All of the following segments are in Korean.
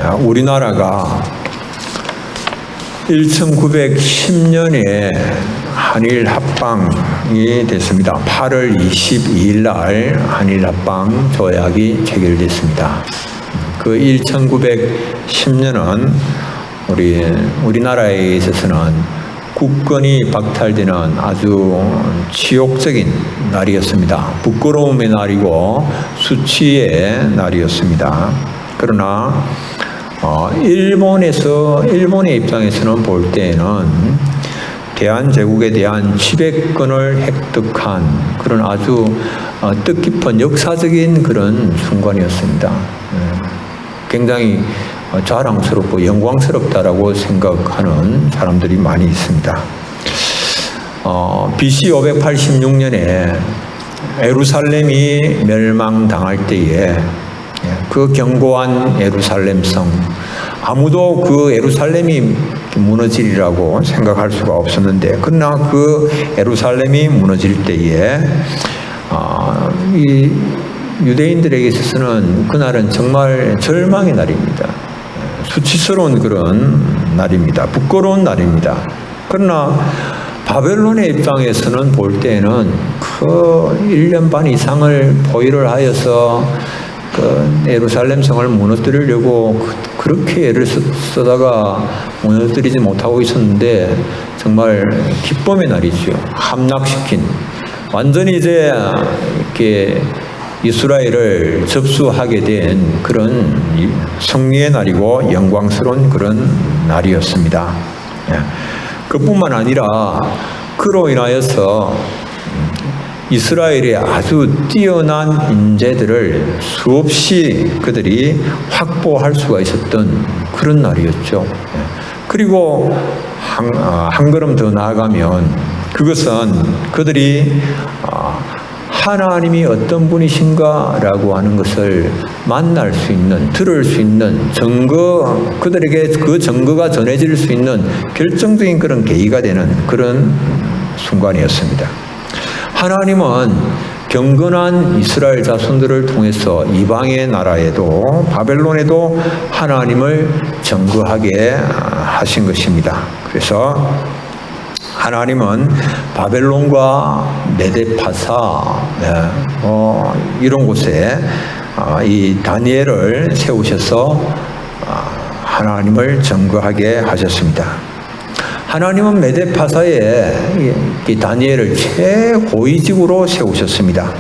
우리나라가 1910년에 한일 합방이 됐습니다. 8월 22일 날 한일 합방 조약이 체결됐습니다. 그 1910년은 우리나라에 있어서는 국권이 박탈되는 아주 치욕적인 날이었습니다. 부끄러움의 날이고 수치의 날이었습니다. 그러나 일본의 입장에서는 볼 때에는 대한제국에 대한 지배권을 획득한 그런 아주 뜻깊은 역사적인 그런 순간이었습니다. 굉장히 자랑스럽고 영광스럽다라고 생각하는 사람들이 많이 있습니다. BC 586년에 예루살렘이 멸망당할 때에 그 견고한 예루살렘 성, 아무도 그 예루살렘이 무너지리라고 생각할 수가 없었는데, 그러나 그 예루살렘이 무너질 때에 이 유대인들에게 있어서는 그날은 정말 절망의 날입니다. 수치스러운 그런 날입니다. 부끄러운 날입니다. 그러나 바벨론의 입장에서는 볼 때에는 그 1년 반 이상을 포위를 하여서 그 예루살렘 성을 무너뜨리려고 그렇게 애를 쓰다가 무너뜨리지 못하고 있었는데 정말 기쁨의 날이죠. 함락시킨, 완전히 이제 이렇게 이스라엘을 접수하게 된 그런 승리의 날이고 영광스러운 그런 날이었습니다. 그뿐만 아니라 그로 인하여서 이스라엘의 아주 뛰어난 인재들을 수없이 그들이 확보할 수가 있었던 그런 날이었죠. 그리고 한 걸음 더 나아가면 그것은 그들이 하나님이 어떤 분이신가라고 하는 것을 만날 수 있는, 들을 수 있는 증거, 그들에게 그 증거가 전해질 수 있는 결정적인 그런 계기가 되는 그런 순간이었습니다. 하나님은 경건한 이스라엘 자손들을 통해서 이방의 나라에도 바벨론에도 하나님을 증거하게 하신 것입니다. 그래서 하나님은 바벨론과 메데파사 이런 곳에 이 다니엘을 세우셔서 하나님을 증거하게 하셨습니다. 하나님은 메데파사에 이 다니엘을 최고위직으로 세우셨습니다.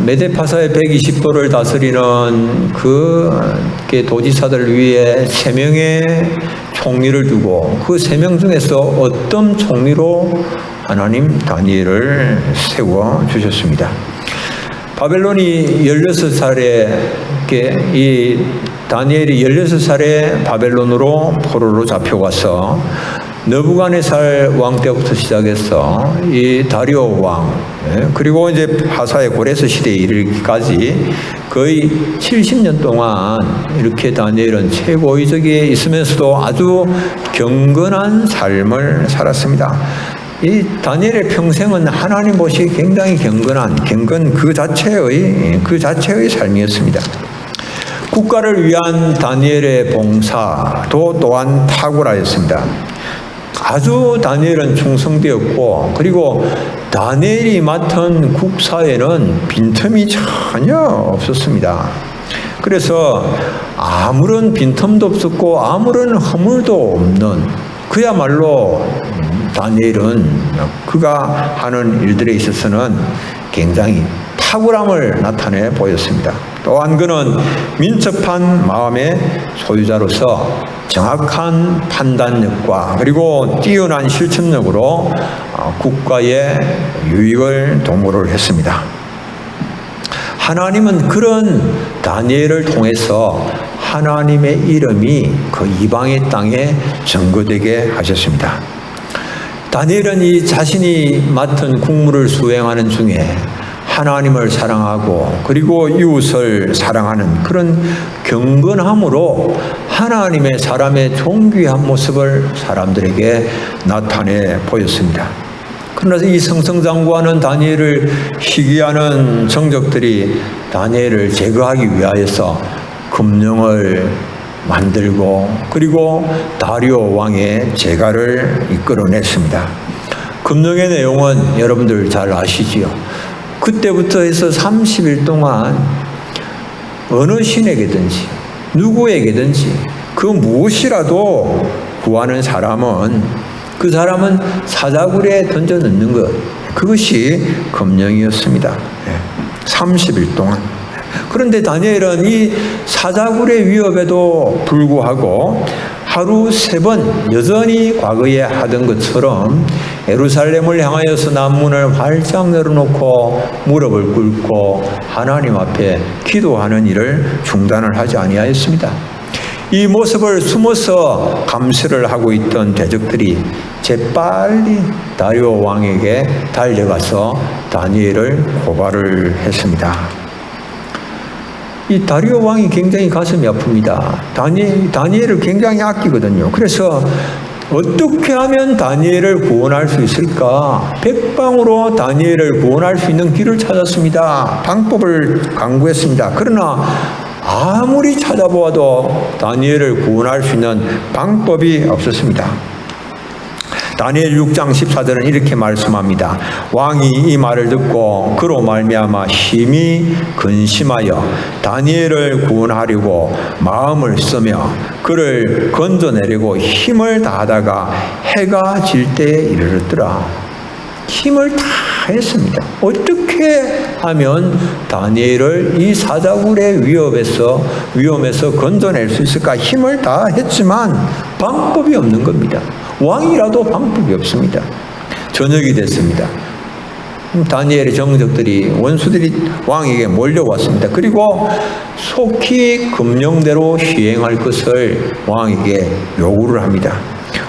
메데파사의 120도를 다스리는 그 도지사들 위에 3명의 총리를 두고 그 3명 중에서 어떤 총리로 하나님 다니엘을 세워 주셨습니다. 바벨론이 16살에 이 다니엘이 16살에 바벨론으로 포로로 잡혀가서 느부갓네살 왕 때부터 시작해서 이 다리오 왕, 그리고 이제 하사의 고레스 시대에 이르기까지 거의 70년 동안 이렇게 다니엘은 최고위직에 있으면서도 아주 경건한 삶을 살았습니다. 이 다니엘의 평생은 하나님 보시기에 굉장히 경건 그 자체의 삶이었습니다. 국가를 위한 다니엘의 봉사도 또한 탁월하였습니다. 아주 다니엘은 충성되었고, 그리고 다니엘이 맡은 국사에는 빈틈이 전혀 없었습니다. 그래서 아무런 빈틈도 없었고 아무런 허물도 없는, 그야말로 다니엘은 그가 하는 일들에 있어서는 굉장히 탁월함을 나타내 보였습니다. 또한 그는 민첩한 마음의 소유자로서 정확한 판단력과 그리고 뛰어난 실천력으로 국가의 유익을 도모를 했습니다. 하나님은 그런 다니엘을 통해서 하나님의 이름이 그 이방의 땅에 증거되게 하셨습니다. 다니엘은 이 자신이 맡은 국무를 수행하는 중에 하나님을 사랑하고 그리고 이웃을 사랑하는 그런 경건함으로 하나님의 사람의 존귀한 모습을 사람들에게 나타내 보였습니다. 그러나 이 승승장구하는 다니엘을 시기하는 정적들이 다니엘을 제거하기 위하여서 금령을 만들고 그리고 다리오 왕의 재가를 이끌어냈습니다. 금령의 내용은 여러분들 잘 아시지요. 그때부터 해서 30일 동안 어느 신에게든지 누구에게든지 그 무엇이라도 구하는 사람은 그 사람은 사자굴에 던져 넣는 것, 그것이 금령이었습니다. 30일 동안. 그런데 다니엘은 이 사자굴의 위협에도 불구하고 하루 3번 여전히 과거에 하던 것처럼 예루살렘을 향하여서 난문을 활짝 열어놓고 무릎을 꿇고 하나님 앞에 기도하는 일을 중단을 하지 아니하였습니다. 이 모습을 숨어서 감시를 하고 있던 대적들이 재빨리 다리오 왕에게 달려가서 다니엘을 고발을 했습니다. 이 다리오 왕이 굉장히 가슴이 아픕니다. 다니엘을 굉장히 아끼거든요. 그래서 어떻게 하면 다니엘을 구원할 수 있을까? 백방으로 다니엘을 구원할 수 있는 길을 찾았습니다. 방법을 강구했습니다. 그러나 아무리 찾아보아도 다니엘을 구원할 수 있는 방법이 없었습니다. 다니엘 6장 14절은 이렇게 말씀합니다. 왕이 이 말을 듣고 그로 말미암아 심히 근심하여 다니엘을 구원하려고 마음을 쓰며 그를 건져내려고 힘을 다하다가 해가 질 때에 이르렀더라. 힘을 다 했습니다. 어떻게 하면 다니엘을 이 사자굴의 위험에서 건져낼 수 있을까? 힘을 다 했지만 방법이 없는 겁니다. 왕이라도 방법이 없습니다. 저녁이 됐습니다. 다니엘의 정적들이 원수들이 왕에게 몰려왔습니다. 그리고 속히 금령대로 시행할 것을 왕에게 요구를 합니다.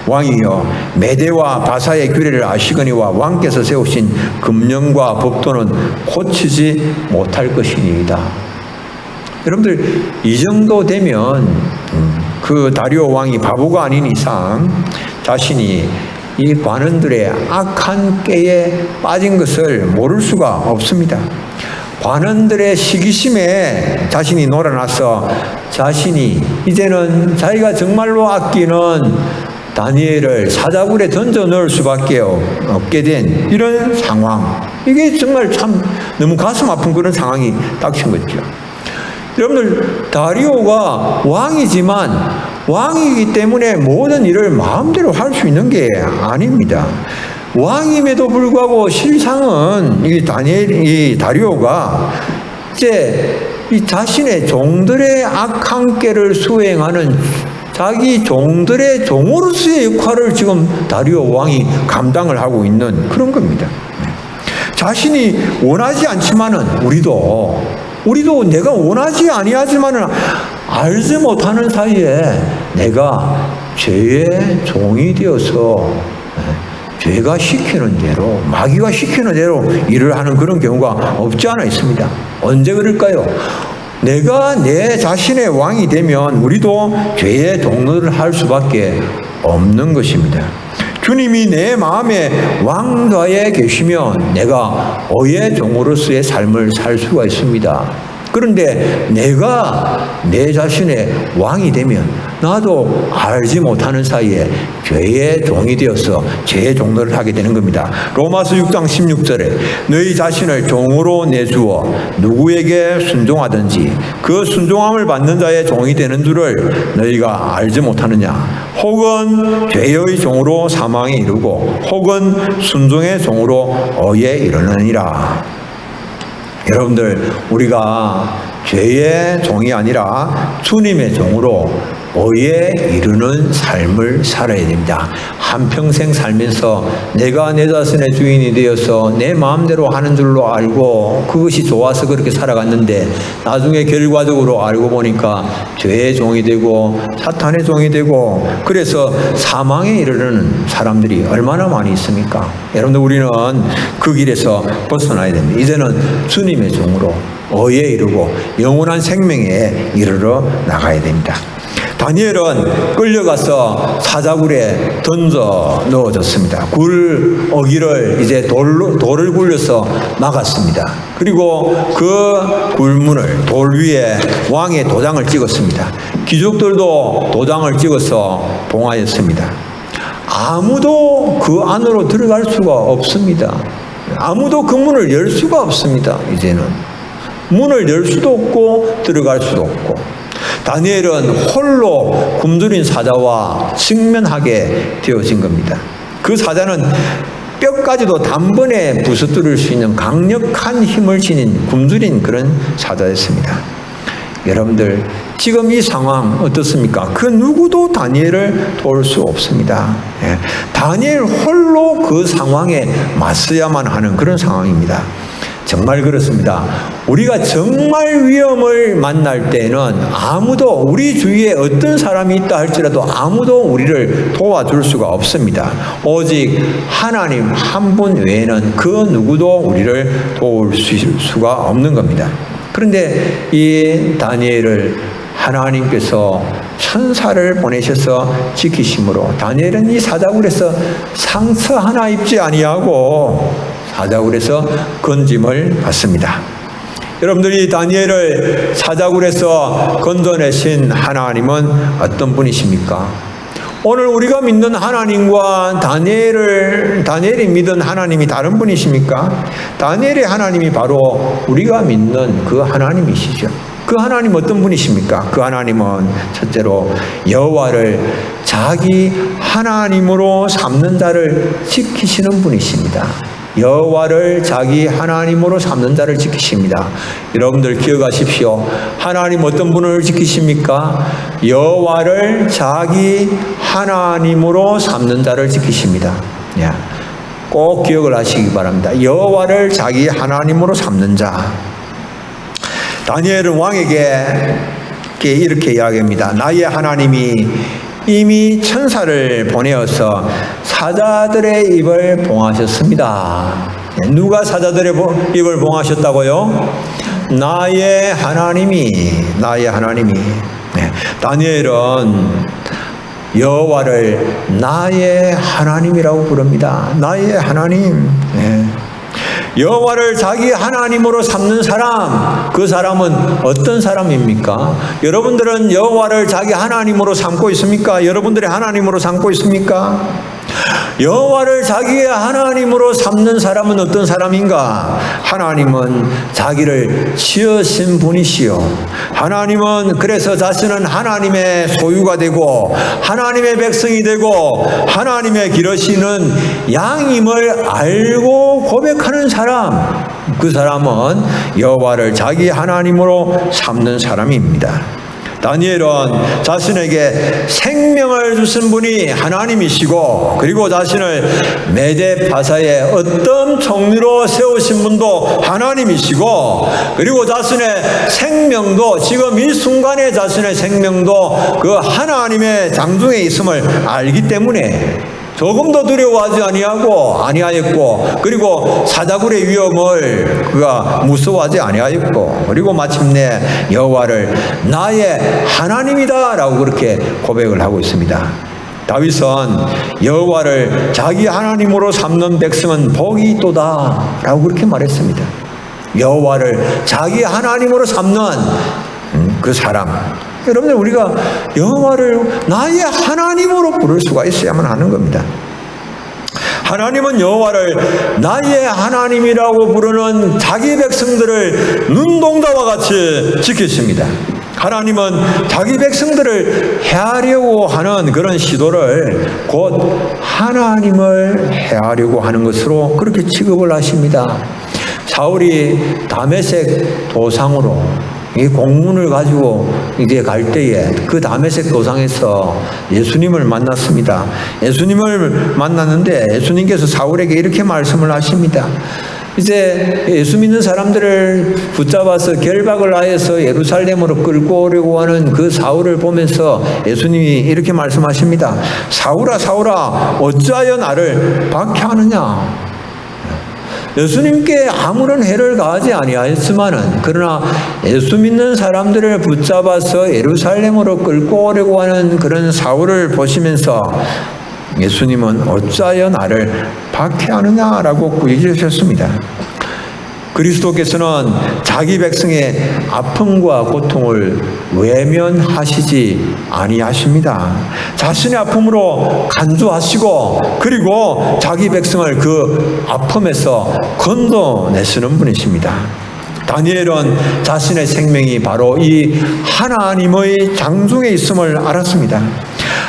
왕이여 메대와 바사의 규례를 아시거니와 왕께서 세우신 금령과 법도는 고치지 못할 것이니이다. 여러분들 이 정도 되면 그 다리오 왕이 바보가 아닌 이상 자신이 이 관원들의 악한 깨에 빠진 것을 모를 수가 없습니다. 관원들의 시기심에 자신이 놀아나서 자신이 이제는 자기가 정말로 아끼는 다니엘을 사자굴에 던져 넣을 수밖에 없게 된 이런 상황, 이게 정말 참 너무 가슴 아픈 그런 상황이 닥친 거죠. 여러분들 다리오가 왕이지만 왕이기 때문에 모든 일을 마음대로 할 수 있는 게 아닙니다. 왕임에도 불구하고 실상은 이 다리오가 이제 이 자신의 종들의 악한 깨를 수행하는 자기 종들의 종으로서의 역할을 지금 다리오 왕이 감당을 하고 있는 그런 겁니다. 자신이 원하지 않지만은 우리도 내가 원하지 아니하지만은 알지 못하는 사이에 내가 죄의 종이 되어서 죄가 시키는 대로, 마귀가 시키는 대로 일을 하는 그런 경우가 없지 않아 있습니다. 언제 그럴까요? 내가 내 자신의 왕이 되면 우리도 죄의 종노릇을 할 수밖에 없는 것입니다. 주님이 내 마음에 왕좌에 계시면 내가 어의 종으로서의 삶을 살 수가 있습니다. 그런데 내가 내 자신의 왕이 되면 나도 알지 못하는 사이에 죄의 종이 되어서 죄의 종노릇을 하게 되는 겁니다. 로마서 6장 16절에 너희 자신을 종으로 내주어 누구에게 순종하든지 그 순종함을 받는 자의 종이 되는 줄을 너희가 알지 못하느냐. 혹은 죄의 종으로 사망에 이르고 혹은 순종의 종으로 어에 이르느니라. 여러분들 우리가 죄의 종이 아니라 주님의 종으로 어에 이르는 삶을 살아야 됩니다. 한평생 살면서 내가 내 자신의 주인이 되어서 내 마음대로 하는 줄로 알고 그것이 좋아서 그렇게 살아갔는데 나중에 결과적으로 알고 보니까 죄의 종이 되고 사탄의 종이 되고 그래서 사망에 이르는 사람들이 얼마나 많이 있습니까? 여러분들 우리는 그 길에서 벗어나야 됩니다. 이제는 주님의 종으로 어에 이르고 영원한 생명에 이르러 나가야 됩니다. 다니엘은 끌려가서 사자굴에 던져 넣어졌습니다. 어기를 이제 돌을 굴려서 막았습니다. 그리고 그 굴문을 돌 위에 왕의 도장을 찍었습니다. 귀족들도 도장을 찍어서 봉하였습니다. 아무도 그 안으로 들어갈 수가 없습니다. 아무도 그 문을 열 수가 없습니다. 이제는 문을 열 수도 없고 들어갈 수도 없고, 다니엘은 홀로 굶주린 사자와 직면하게 되어진 겁니다. 그 사자는 뼈까지도 단번에 부서뜨릴 수 있는 강력한 힘을 지닌 굶주린 그런 사자였습니다. 여러분들, 지금 이 상황 어떻습니까? 그 누구도 다니엘을 도울 수 없습니다. 다니엘 홀로 그 상황에 맞서야만 하는 그런 상황입니다. 정말 그렇습니다. 우리가 정말 위험을 만날 때는 아무도, 우리 주위에 어떤 사람이 있다 할지라도 아무도 우리를 도와줄 수가 없습니다. 오직 하나님 한 분 외에는 그 누구도 우리를 도울 수가 없는 겁니다. 그런데 이 다니엘을 하나님께서 천사를 보내셔서 지키심으로 다니엘은 이 사자굴에서 상처 하나 입지 아니하고 사자굴에서 건짐을 받습니다. 여러분들이 다니엘을 사자굴에서 건져내신 하나님은 어떤 분이십니까? 오늘 우리가 믿는 하나님과 다니엘이 믿은 하나님이 다른 분이십니까? 다니엘의 하나님이 바로 우리가 믿는 그 하나님이시죠. 그 하나님 어떤 분이십니까? 그 하나님은 첫째로 여호와를 자기 하나님으로 삼는 자를 지키시는 분이십니다. 여호와를 자기 하나님으로 삼는 자를 지키십니다. 여러분들 기억하십시오. 하나님 어떤 분을 지키십니까? 여호와를 자기 하나님으로 삼는 자를 지키십니다. 꼭 기억을 하시기 바랍니다. 여호와를 자기 하나님으로 삼는 자. 다니엘은 왕에게 이렇게 이야기합니다. 나의 하나님이 이미 천사를 보내어서 사자들의 입을 봉하셨습니다. 누가 사자들의 입을 봉하셨다고요? 나의 하나님이. 다니엘은 여호와를 나의 하나님이라고 부릅니다. 나의 하나님. 여호와를 자기 하나님으로 삼는 사람, 그 사람은 어떤 사람입니까? 여러분들은 여호와를 자기 하나님으로 삼고 있습니까? 여러분들의 하나님으로 삼고 있습니까? 여호와를 자기의 하나님으로 삼는 사람은 어떤 사람인가? 하나님은 자기를 지으신 분이시요, 하나님은 그래서 자신은 하나님의 소유가 되고 하나님의 백성이 되고 하나님의 기르시는 양임을 알고 고백하는 사람, 그 사람은 여호와를 자기 하나님으로 삼는 사람입니다. 다니엘은 자신에게 생명을 주신 분이 하나님이시고, 그리고 자신을 메데바사의 어떤 총리로 세우신 분도 하나님이시고, 그리고 자신의 생명도, 지금 이 순간의 자신의 생명도 그 하나님의 장중에 있음을 알기 때문에 조금도 두려워하지 아니하였고, 그리고 사자굴의 위험을 그가 무서워하지 아니하였고, 그리고 마침내 여호와를 나의 하나님이다 라고 그렇게 고백을 하고 있습니다. 다윗은 여호와를 자기 하나님으로 삼는 백성은 복이 있도다 라고 그렇게 말했습니다. 여호와를 자기 하나님으로 삼는 그 사람, 여러분들, 우리가 여호와를 나의 하나님으로 부를 수가 있어야만 하는 겁니다. 하나님은 여호와를 나의 하나님이라고 부르는 자기 백성들을 눈동자와 같이 지키십니다. 하나님은 자기 백성들을 해하려고 하는 그런 시도를 곧 하나님을 해하려고 하는 것으로 그렇게 취급을 하십니다. 사울이 다메섹 도상으로 이 공문을 가지고 이제 갈 때에 그 다메섹 도상에서 예수님을 만났습니다. 예수님을 만났는데 예수님께서 사울에게 이렇게 말씀을 하십니다. 이제 예수 믿는 사람들을 붙잡아서 결박을 하여서 예루살렘으로 끌고 오려고 하는 그 사울을 보면서 예수님이 이렇게 말씀하십니다. 사울아, 사울아, 어찌하여 나를 박해하느냐? 예수님께 아무런 해를 가하지 아니하였지만은, 그러나 예수 믿는 사람들을 붙잡아서 예루살렘으로 끌고 오려고 하는 그런 사울을 보시면서 예수님은 어찌하여 나를 박해하느냐라고 꾸짖으셨습니다. 그리스도께서는 자기 백성의 아픔과 고통을 외면하시지 아니하십니다. 자신의 아픔으로 간주하시고 그리고 자기 백성을 그 아픔에서 건져내시는 분이십니다. 다니엘은 자신의 생명이 바로 이 하나님의 장중에 있음을 알았습니다.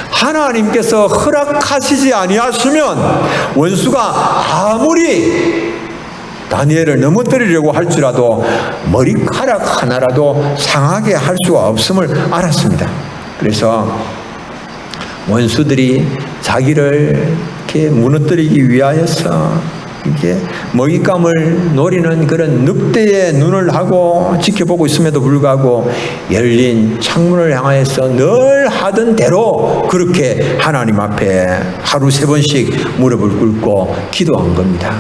하나님께서 허락하시지 아니하시면 원수가 아무리 다니엘을 넘어뜨리려고 할지라도 머리카락 하나라도 상하게 할 수가 없음을 알았습니다. 그래서 원수들이 자기를 이렇게 무너뜨리기 위하여서 이게 먹잇감을 노리는 그런 늑대의 눈을 하고 지켜보고 있음에도 불구하고 열린 창문을 향하여서 늘 하던 대로 그렇게 하나님 앞에 하루 3번씩 무릎을 꿇고 기도한 겁니다.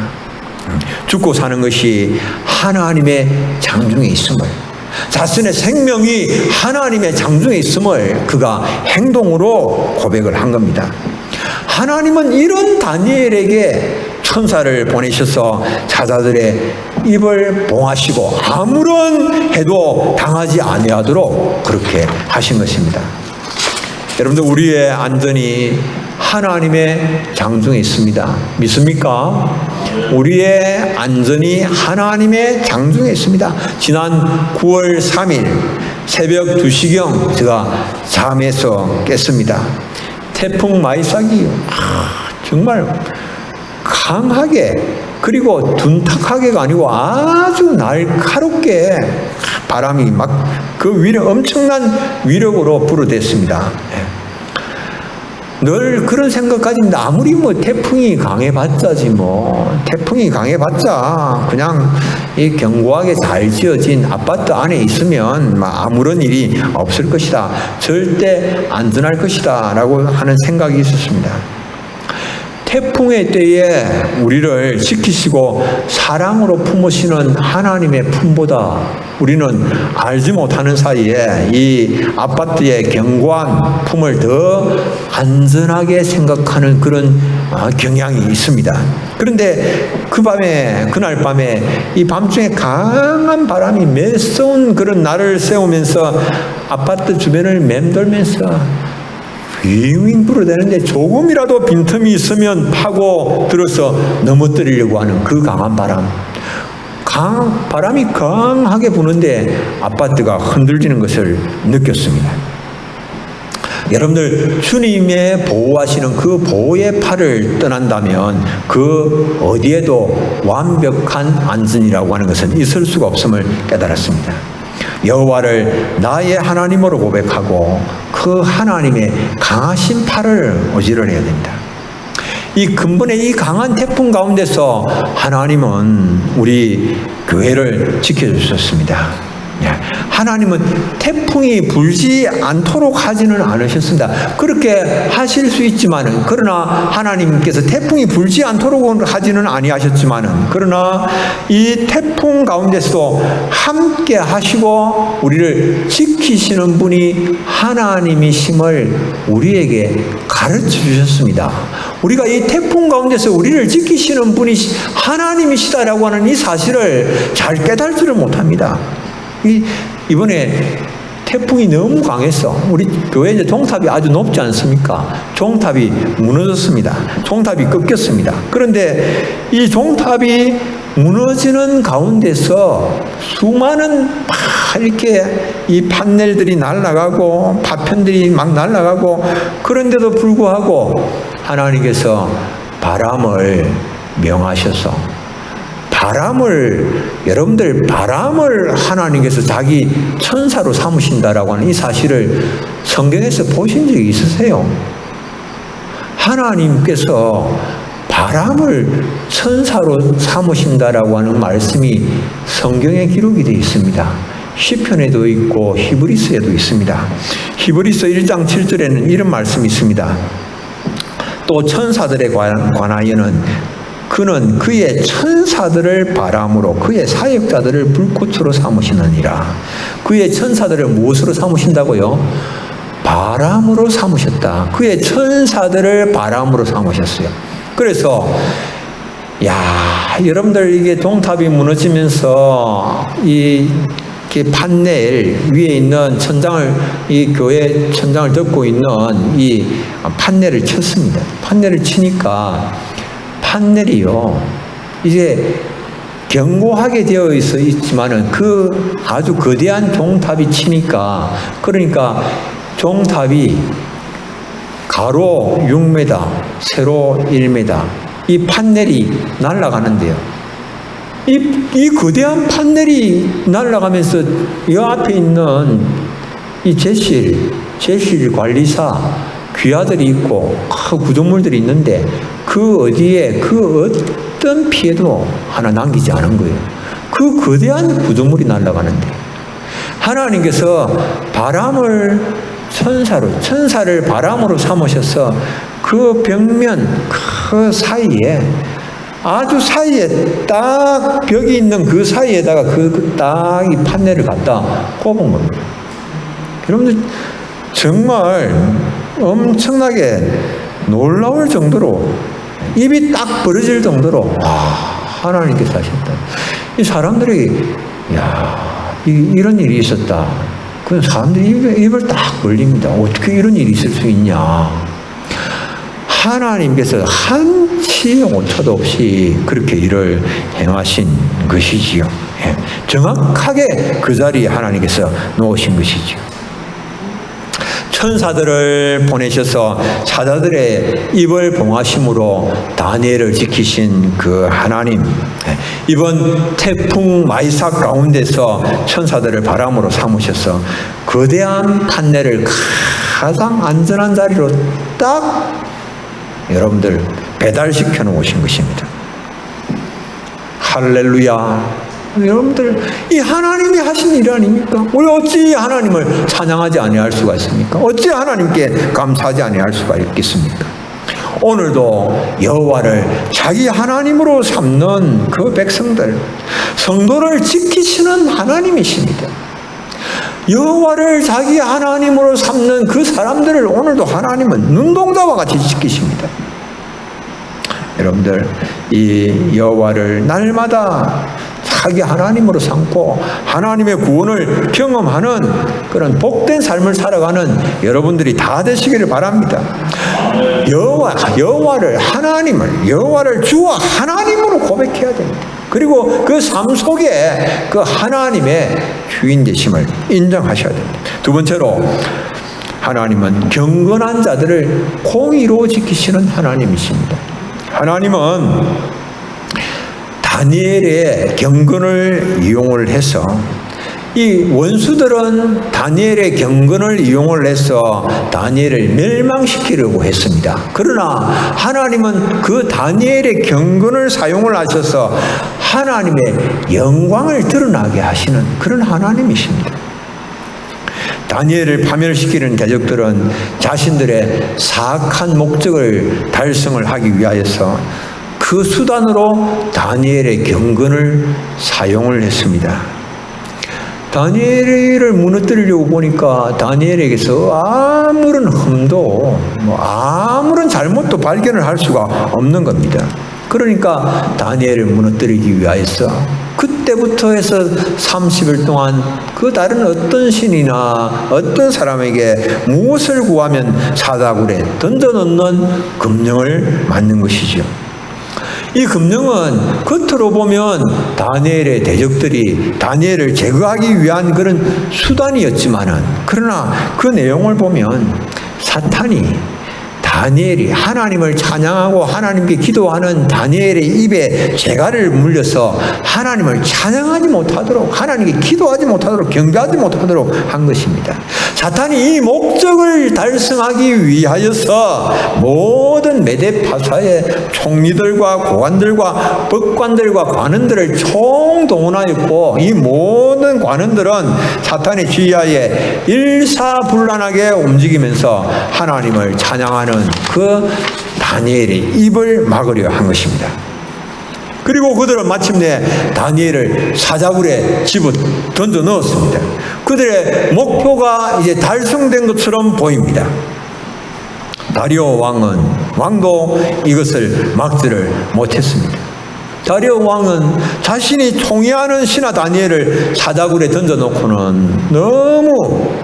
죽고 사는 것이 하나님의 장중에 있음을, 자신의 생명이 하나님의 장중에 있음을 그가 행동으로 고백을 한 겁니다. 하나님은 이런 다니엘에게 천사를 보내셔서 사자들의 입을 봉하시고 아무런 해도 당하지 아니하도록 그렇게 하신 것입니다. 여러분들, 우리의 안전이 하나님의 장중에 있습니다. 믿습니까? 우리의 안전이 하나님의 장중에 있습니다. 지난 9월 3일 새벽 2시경 제가 잠에서 깼습니다. 태풍 마이삭이 정말 강하게, 그리고 둔탁하게가 아니고 아주 날카롭게 바람이 막 그 위력, 엄청난 위력으로 불어댔습니다. 늘 그런 생각까지인데, 아무리 뭐 태풍이 강해봤자지 뭐 태풍이 강해봤자 그냥 이 견고하게 잘 지어진 아파트 안에 있으면 막 아무런 일이 없을 것이다, 절대 안전할 것이다 라고 하는 생각이 있었습니다. 태풍의 때에 우리를 지키시고 사랑으로 품으시는 하나님의 품보다 우리는 알지 못하는 사이에 이 아파트의 견고한 품을 더 안전하게 생각하는 그런 경향이 있습니다. 그런데 그날 밤에 이 밤중에 강한 바람이 매서운 그런 날을 세우면서 아파트 주변을 맴돌면서 윙윙 불어대는데 조금이라도 빈틈이 있으면 파고 들어서 넘어뜨리려고 하는 그 강한 바람이 강하게 부는데 아파트가 흔들리는 것을 느꼈습니다. 여러분들, 주님의 보호하시는 그 보호의 팔을 떠난다면 그 어디에도 완벽한 안전이라고 하는 것은 있을 수가 없음을 깨달았습니다. 여호와를 나의 하나님으로 고백하고 그 하나님의 강하신 팔을 어지러내야 됩니다. 이 근본의 이 강한 태풍 가운데서 하나님은 우리 교회를 지켜주셨습니다. 하나님은 태풍이 불지 않도록 하지는 않으셨습니다. 그렇게 하실 수 있지만은, 그러나 하나님께서 태풍이 불지 않도록 하지는 아니하셨지만은, 그러나 이 태풍 가운데서도 함께 하시고 우리를 지키시는 분이 하나님이심을 우리에게 가르쳐 주셨습니다. 우리가 이 태풍 가운데서 우리를 지키시는 분이 하나님이시다라고 하는 이 사실을 잘 깨달지를 못합니다. 이번에 태풍이 너무 강했어. 우리 교회 이제 종탑이 아주 높지 않습니까? 종탑이 무너졌습니다. 종탑이 꺾였습니다. 그런데 이 종탑이 무너지는 가운데서 수많은 이렇게 이 판넬들이 날아가고 파편들이 막 날아가고, 그런데도 불구하고 하나님께서 바람을 명하셔서 여러분들 바람을 하나님께서 자기 천사로 삼으신다라고 하는 이 사실을 성경에서 보신 적이 있으세요? 하나님께서 바람을 천사로 삼으신다라고 하는 말씀이 성경에 기록이 되어 있습니다. 시편에도 있고 히브리서에도 있습니다. 히브리서 1장 7절에는 이런 말씀이 있습니다. 또 천사들에 관하여는 그는 그의 천사들을 바람으로 그의 사역자들을 불꽃으로 삼으시느니라. 그의 천사들을 무엇으로 삼으신다고요? 바람으로 삼으셨다. 그의 천사들을 바람으로 삼으셨어요. 그래서 여러분들 이게 동탑이 무너지면서 이게 판넬 위에 있는 천장을, 이 교회 천장을 덮고 있는 이 판넬을 쳤습니다. 판넬을 치니까 판넬이요, 이제 견고하게 되어 있지만은 그 아주 거대한 종탑이 치니까, 그러니까 종탑이 가로 6m, 세로 1m, 이 판넬이 날아가는데요. 이 거대한 판넬이 날아가면서 이 앞에 있는 이 제실 관리사 귀하들이 있고 구조물들이 있는데 그 어디에 그 어떤 피해도 하나 남기지 않은 거예요. 그 거대한 구조물이 날아가는데 하나님께서 바람을 천사를 바람으로 삼으셔서 그 벽면 그 사이에, 아주 사이에 딱 벽이 있는 그 사이에다가 딱 이 판넬을 갖다 꼽은 겁니다. 여러분들 정말 엄청나게 놀라울 정도로, 입이 딱 벌어질 정도로 하나님께서 하셨다. 이 사람들이 이런 일이 있었다. 그 사람들이 입을 딱 벌립니다. 어떻게 이런 일이 있을 수 있냐. 하나님께서 한치 오차도 없이 그렇게 일을 행하신 것이지요. 정확하게 그 자리에 하나님께서 놓으신 것이지요. 천사들을 보내셔서 사자들의 입을 봉하심으로 다니엘을 지키신 그 하나님, 이번 태풍 마이삭 가운데서 천사들을 바람으로 삼으셔서 거대한 판넬을 가장 안전한 자리로 딱 여러분들 배달시켜 놓으신 것입니다. 할렐루야. 여러분들 이 하나님이 하신 일 아닙니까? 우리 어찌 하나님을 찬양하지 아니할 수가 있습니까? 어찌 하나님께 감사하지 아니할 수가 있겠습니까? 오늘도 여호와를 자기 하나님으로 삼는 그 백성들, 성도를 지키시는 하나님이십니다. 여호와를 자기 하나님으로 삼는 그 사람들을 오늘도 하나님은 눈동자와 같이 지키십니다. 여러분들 이 여호와를 날마다 자기 하나님으로 삼고 하나님의 구원을 경험하는 그런 복된 삶을 살아가는 여러분들이 다 되시기를 바랍니다. 여호와를 주와 하나님으로 고백해야 됩니다. 그리고 그 삶 속에 그 하나님의 주인 되심을 인정하셔야 됩니다. 두 번째로, 하나님은 경건한 자들을 공의로 지키시는 하나님이십니다. 하나님은 다니엘의 경건을 이용을 해서, 이 원수들은 다니엘의 경건을 이용을 해서 다니엘을 멸망시키려고 했습니다. 그러나 하나님은 그 다니엘의 경건을 사용을 하셔서 하나님의 영광을 드러나게 하시는 그런 하나님이십니다. 다니엘을 파멸시키는 대적들은 자신들의 사악한 목적을 달성을 하기 위하여서 그 수단으로 다니엘의 경건을 사용을 했습니다. 다니엘을 무너뜨리려고 보니까 다니엘에게서 아무런 흠도 아무런 잘못도 발견을 할 수가 없는 겁니다. 그러니까 다니엘을 무너뜨리기 위하여서 그때부터 해서 30일 동안 그 다른 어떤 신이나 어떤 사람에게 무엇을 구하면 사다굴에 던져놓는 금령을 만든 것이죠. 이 금령은 겉으로 보면 다니엘의 대적들이 다니엘을 제거하기 위한 그런 수단이었지만은, 그러나 그 내용을 보면 사탄이 다니엘이 하나님을 찬양하고 하나님께 기도하는 다니엘의 입에 재갈을 물려서 하나님을 찬양하지 못하도록, 하나님께 기도하지 못하도록, 경배하지 못하도록 한 것입니다. 사탄이 이 목적을 달성하기 위하여서 모든 메데파사의 총리들과 고관들과 법관들과 관원들을 총동원하였고, 이 모든 관원들은 사탄의 지휘하에 일사불란하게 움직이면서 하나님을 찬양하는 그 다니엘의 입을 막으려 한 것입니다. 그리고 그들은 마침내 다니엘을 사자굴에 집어 던져 넣었습니다. 그들의 목표가 이제 달성된 것처럼 보입니다. 다리오 왕도 이것을 막지를 못했습니다. 다리오 왕은 자신이 총애하는 신하 다니엘을 사자굴에 던져놓고는 너무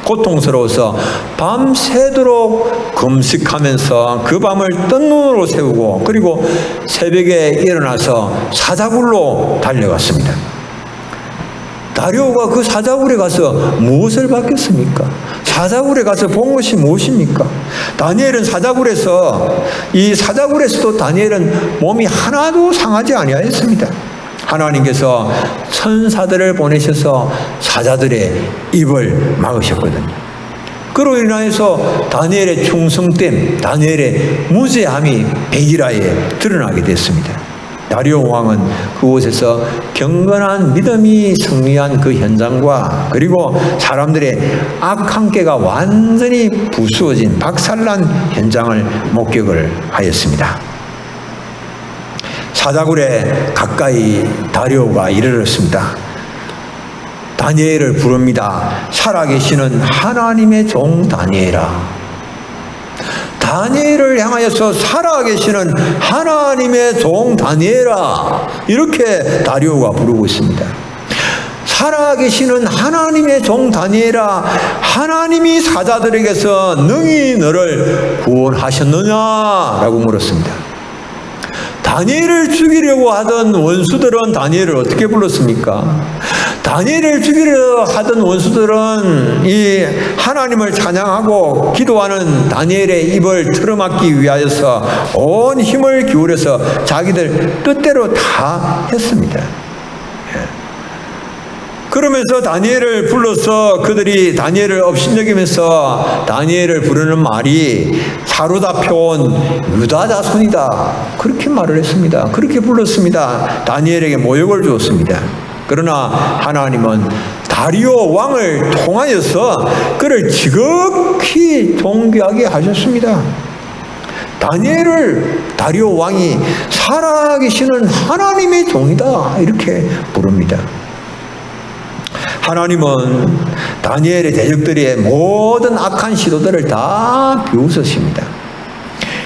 고통스러워서 밤새도록 금식하면서 그 밤을 뜬 눈으로 세우고 그리고 새벽에 일어나서 사자굴로 달려갔습니다. 다리오가 그 사자굴에 가서 무엇을 받겠습니까? 사자굴에 가서 본 것이 무엇입니까? 다니엘은 사자굴에서도 다니엘은 몸이 하나도 상하지 아니하였습니다. 하나님께서 천사들을 보내셔서 사자들의 입을 막으셨거든요. 그로 인하여서 다니엘의 충성됨, 다니엘의 무죄함이 백일하에 드러나게 됐습니다. 다리오 왕은 그곳에서 경건한 믿음이 승리한 그 현장과 그리고 사람들의 악한 깨가 완전히 부수어진 박살난 현장을 목격을 하였습니다. 사자굴에 가까이 다리오가 이르렀습니다. 다니엘을 부릅니다. 살아계시는 하나님의 종 다니엘아. 다니엘을 향하여서 살아계시는 하나님의 종 다니엘아, 이렇게 다리오가 부르고 있습니다. 살아계시는 하나님의 종 다니엘아, 하나님이 사자들에게서 능히 너를 구원하셨느냐라고 물었습니다. 다니엘을 죽이려고 하던 원수들은 다니엘을 어떻게 불렀습니까? 다니엘을 죽이려 하던 원수들은 이 하나님을 찬양하고 기도하는 다니엘의 입을 틀어막기 위하여서 온 힘을 기울여서 자기들 뜻대로 다 했습니다. 그러면서 다니엘을 불러서 그들이 다니엘을 업신여기면서 다니엘을 부르는 말이 사로잡혀온 유다 자손이다, 그렇게 말을 했습니다. 그렇게 불렀습니다. 다니엘에게 모욕을 주었습니다. 그러나 하나님은 다리오 왕을 통하여서 그를 지극히 존귀하게 하셨습니다. 다리오 왕이 살아계시는 하나님의 종이다, 이렇게 부릅니다. 하나님은 다니엘의 대적들의 모든 악한 시도들을 다 비웃으십니다.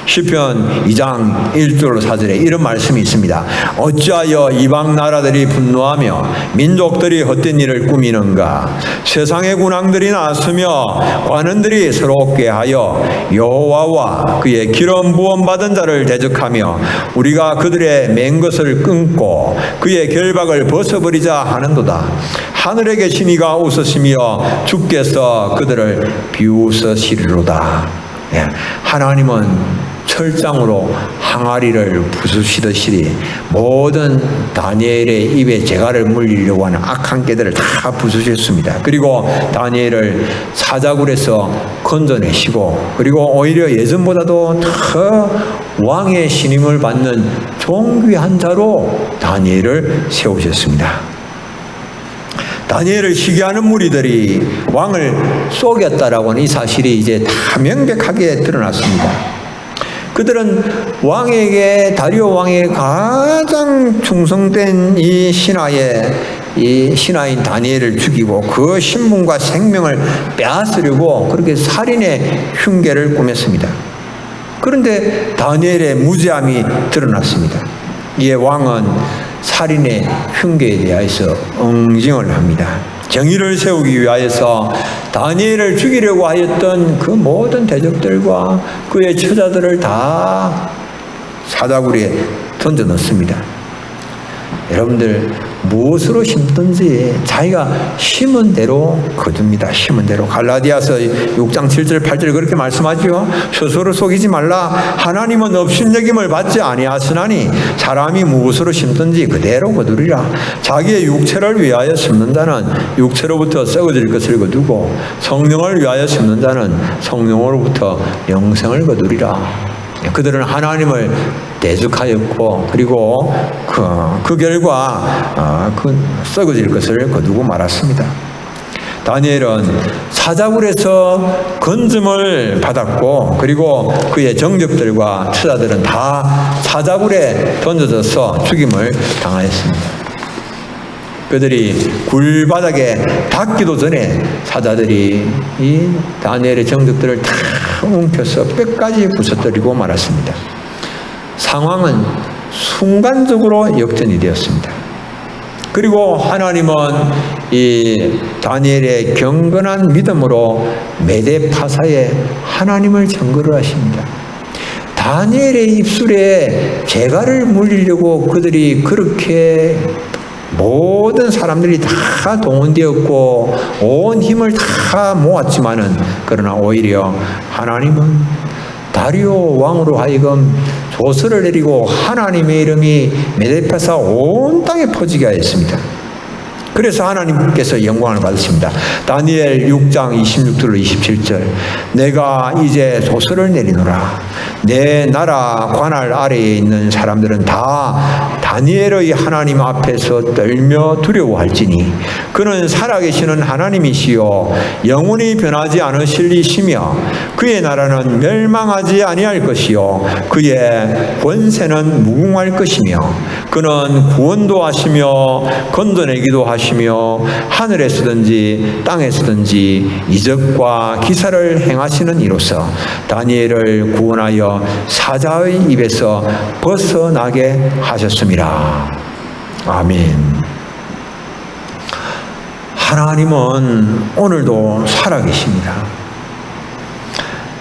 시편 2장 1절 4절에 이런 말씀이 있습니다. 어찌하여 이방 나라들이 분노하며 민족들이 헛된 일을 꾸미는가? 세상의 군왕들이 나서며 관원들이 서럽게 하여 여호와와 그의 기름 부음 받은 자를 대적하며 우리가 그들의 맨 것을 끊고 그의 결박을 벗어버리자 하는도다. 하늘에 계신 이가 웃으시며 주께서 그들을 비웃으시리로다. 하나님은 철장으로 항아리를 부수시듯이 모든 다니엘의 입에 재갈을 물리려고 하는 악한 깨들을 다 부수셨습니다. 그리고 다니엘을 사자굴에서 건져내시고 그리고 오히려 예전보다도 더 왕의 신임을 받는 존귀한 자로 다니엘을 세우셨습니다. 다니엘을 시기하는 무리들이 왕을 속였다라고 하는 이 사실이 이제 다 명백하게 드러났습니다. 그들은 왕에게, 다리오 왕에게 가장 충성된 이 신하인 다니엘을 죽이고 그 신분과 생명을 빼앗으려고 그렇게 살인의 흉계를 꾸몄습니다. 그런데 다니엘의 무죄함이 드러났습니다. 이에 왕은 살인의 흉계에 대해서 응징을 합니다. 정의를 세우기 위하여서 다니엘을 죽이려고 하였던 그 모든 대적들과 그의 처자들을 다 사자굴에 던져 넣습니다. 여러분들 무엇으로 심든지 자기가 심은 대로 거둡니다. 심은 대로. 갈라디아서 6장 7절 8절 그렇게 말씀하죠. 스스로 속이지 말라. 하나님은 업신여김을 받지 아니하시나니 사람이 무엇으로 심든지 그대로 거두리라. 자기의 육체를 위하여 심는 자는 육체로부터 썩어질 것을 거두고 성령을 위하여 심는 자는 성령으로부터 영생을 거두리라. 그들은 하나님을 대적하였고 그리고 그 결과 그 썩어질 것을 거두고 말았습니다. 다니엘은 사자굴에서 건짐을 받았고 그리고 그의 정적들과 처자들은 다 사자굴에 던져져서 죽임을 당하였습니다. 그들이 굴바닥에 닿기도 전에 사자들이 이 다니엘의 정적들을 다 움켜서 뼈까지 부서뜨리고 말았습니다. 상황은 순간적으로 역전이 되었습니다. 그리고 하나님은 이 다니엘의 경건한 믿음으로 메데파사에 하나님을 증거를 하십니다. 다니엘의 입술에 재갈을 물리려고 그들이 그렇게 모든 사람들이 다 동원되었고 온 힘을 다 모았지만은, 그러나 오히려 하나님은 다리오 왕으로 하여금 조서를 내리고 하나님의 이름이 메데파사 온 땅에 퍼지게 하였습니다. 그래서 하나님께서 영광을 받으십니다. 다니엘 6장 26절로 27절. 내가 이제 조서를 내리노라. 내 나라 관할 아래에 있는 사람들은 다 다니엘의 하나님 앞에서 떨며 두려워할지니 그는 살아계시는 하나님이시요 영원히 변하지 않으실 이시며 그의 나라는 멸망하지 아니할 것이요 그의 권세는 무궁할 것이며 그는 구원도 하시며 건져내기도 하시며 하늘에서든지 땅에서든지 이적과 기사를 행하시는 이로써 다니엘을 구원하여 사자의 입에서 벗어나게 하셨습니다. 아멘. 하나님은 오늘도 살아계십니다.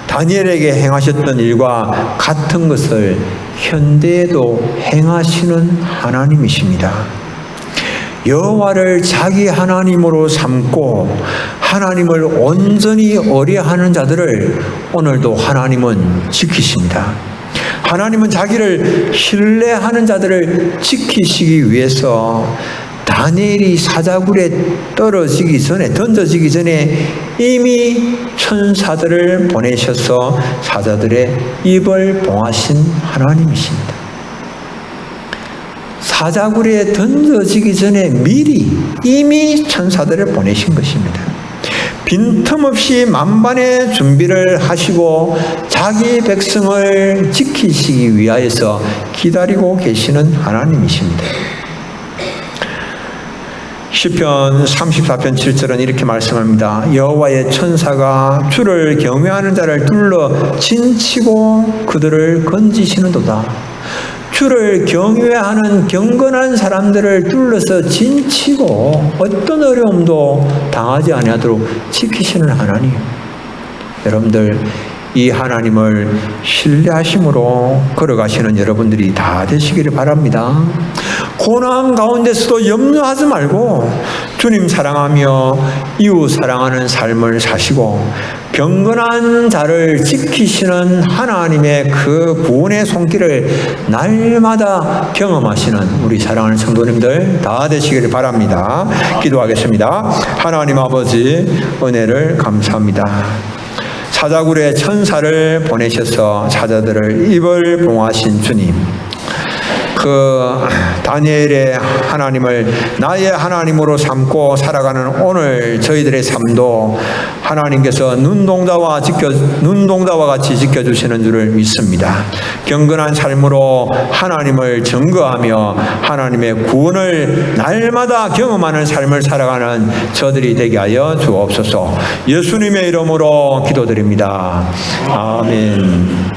다니엘에게 행하셨던 일과 같은 것을 현대에도 행하시는 하나님이십니다. 여호와를 자기 하나님으로 삼고 하나님을 온전히 의뢰하는 자들을 오늘도 하나님은 지키십니다. 하나님은 자기를 신뢰하는 자들을 지키시기 위해서 다니엘이 사자굴에 던져지기 전에 이미 천사들을 보내셔서 사자들의 입을 봉하신 하나님이십니다. 사자굴에 던져지기 전에 미리 이미 천사들을 보내신 것입니다. 빈틈없이 만반의 준비를 하시고 자기 백성을 지키시기 위하여서 기다리고 계시는 하나님이십니다. 시편 34편 7절은 이렇게 말씀합니다. 여호와의 천사가 주를 경외하는 자를 둘러 진치고 그들을 건지시는도다. 주를 경외하는 경건한 사람들을 둘러서 진치고 어떤 어려움도 당하지 아니하도록 지키시는 하나님. 여러분들, 이 하나님을 신뢰하심으로 걸어가시는 여러분들이 다 되시기를 바랍니다. 고난 가운데서도 염려하지 말고 주님 사랑하며 이웃 사랑하는 삶을 사시고 경건한 자를 지키시는 하나님의 그 구원의 손길을 날마다 경험하시는 우리 사랑하는 성도님들 다 되시기를 바랍니다. 기도하겠습니다. 하나님 아버지, 은혜를 감사합니다. 사자굴에 천사를 보내셔서 사자들을 입을 봉하신 주님, 그 다니엘의 하나님을 나의 하나님으로 삼고 살아가는 오늘 저희들의 삶도 하나님께서 눈동자와 같이 지켜주시는 줄을 믿습니다. 경건한 삶으로 하나님을 증거하며 하나님의 구원을 날마다 경험하는 삶을 살아가는 저들이 되게 하여 주옵소서. 예수님의 이름으로 기도드립니다. 아멘.